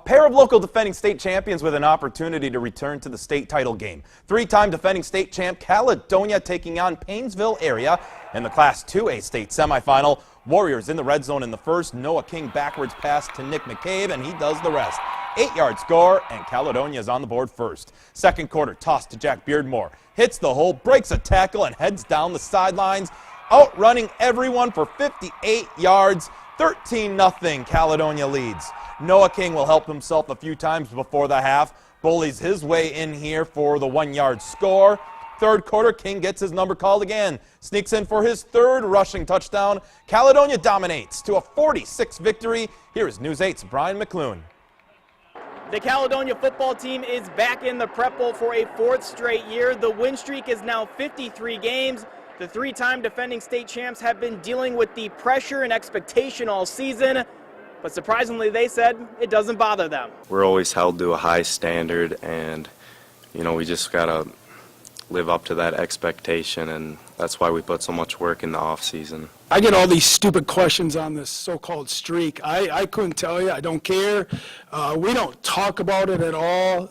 pair of local defending state champions with an opportunity to return to the state title game. Three-time defending state champ Caledonia taking on Paynesville area in the Class 2A state semifinal. Warriors in the red zone in the first. Noah King backwards pass to Nick McCabe, and he does the rest. 8-yard score, and Caledonia is on the board first. Second quarter, toss to Jack Beardmore. Hits the hole, breaks a tackle, and heads down the sidelines, outrunning everyone for 58 yards. 13-0, Caledonia leads. Noah King will help himself a few times before the half. Bullies his way in here for the 1-yard score. Third quarter, King gets his number called again. Sneaks in for his third rushing touchdown. Caledonia dominates to a 46 victory. Here is News 8's Brian McClune. The Caledonia football team is back in the Prep Bowl for a fourth straight year. The win streak is now 53 games. The three-time defending state champs have been dealing with the pressure and expectation all season, but surprisingly, they said it doesn't bother them. We're always held to a high standard, and we just gotta live up to that expectation, and that's why we put so much work in the off season. I get all these stupid questions on this so-called streak. I couldn't tell you. I don't care. We don't talk about it at all.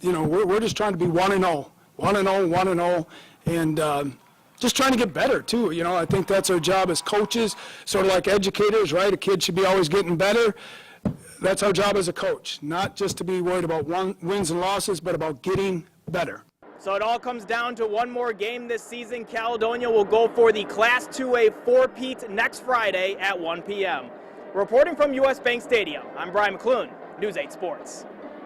We're just trying to be 1-0, 1-0, 1-0, and just trying to get better too. I think that's our job as coaches, sort of like educators, right? A kid should be always getting better. That's our job as a coach, not just to be worried about wins and losses, but about getting better. So it all comes down to one more game this season. Caledonia will go for the Class 2A four-peat next Friday at 1 p.m. Reporting from U.S. Bank Stadium, I'm Brian McClune, News 8 Sports.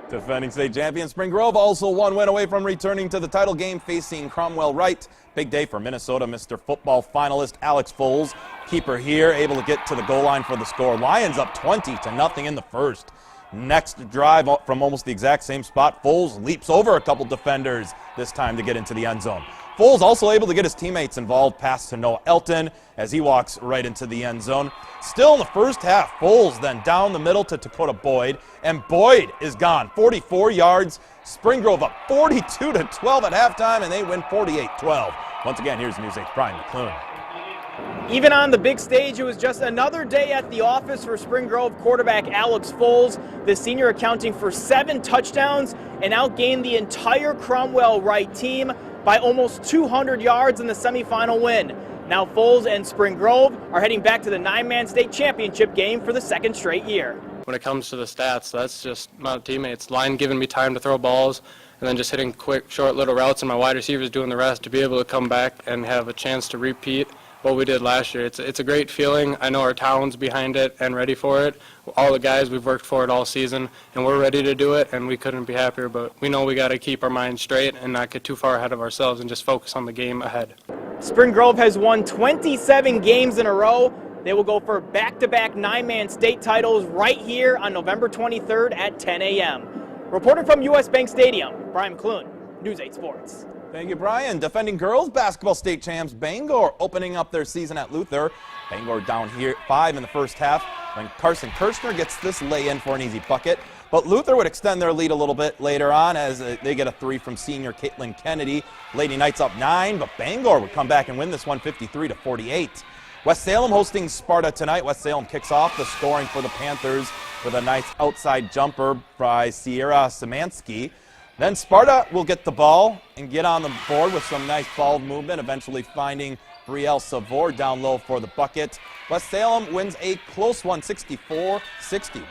Defending state champion Spring Grove also one win away from returning to the title game, facing Cromwell Wright. Big day for Minnesota. Mr. Football finalist Alex Foles, keeper here, able to get to the goal line for the score. Lions up 20-0 in the first. Next drive from almost the exact same spot, Foles leaps over a couple defenders this time to get into the end zone. Foles also able to get his teammates involved. Pass to Noah Elton as he walks right into the end zone. Still in the first half, Foles then down the middle to Dakota Boyd, and Boyd is gone. 44 yards. Spring Grove up 42-12 at halftime, and they win 48-12. Once again, here's News 8's Brian McClune. Even on the big stage, it was just another day at the office for Spring Grove quarterback Alex Foles, the senior accounting for 7 touchdowns and outgained the entire Cromwell Wright team by almost 200 yards in the semifinal win. Now Foles and Spring Grove are heading back to the 9-man state championship game for the second straight year. When it comes to the stats, that's just my teammates. Line giving me time to throw balls, and then just hitting quick, short little routes, and my wide receivers doing the rest to be able to come back and have a chance to repeat what we did last year. It's a great feeling. I know our town's behind it and ready for it. All the guys, we've worked for it all season, and we're ready to do it, and we couldn't be happier, but we know we got to keep our minds straight and not get too far ahead of ourselves and just focus on the game ahead. Spring Grove has won 27 games in a row. They will go for back-to-back 9-man state titles right here on November 23rd at 10 a.m. Reporting from U.S. Bank Stadium, Brian McClune, News 8 Sports. Thank you, Brian. Defending girls basketball state champs Bangor opening up their season at Luther. Bangor down here 5 in the first half when Carson Kirshner gets this lay-in for an easy bucket. But Luther would extend their lead a little bit later on as they get a 3 from senior Caitlin Kennedy. Lady Knights up 9, but Bangor would come back and win this one 53-48. West Salem hosting Sparta tonight. West Salem kicks off the scoring for the Panthers with a nice outside jumper by Sierra Szymanski. Then Sparta will get the ball and get on the board with some nice ball movement, eventually finding Brielle Savor down low for the bucket. West Salem wins a close one, 64-60.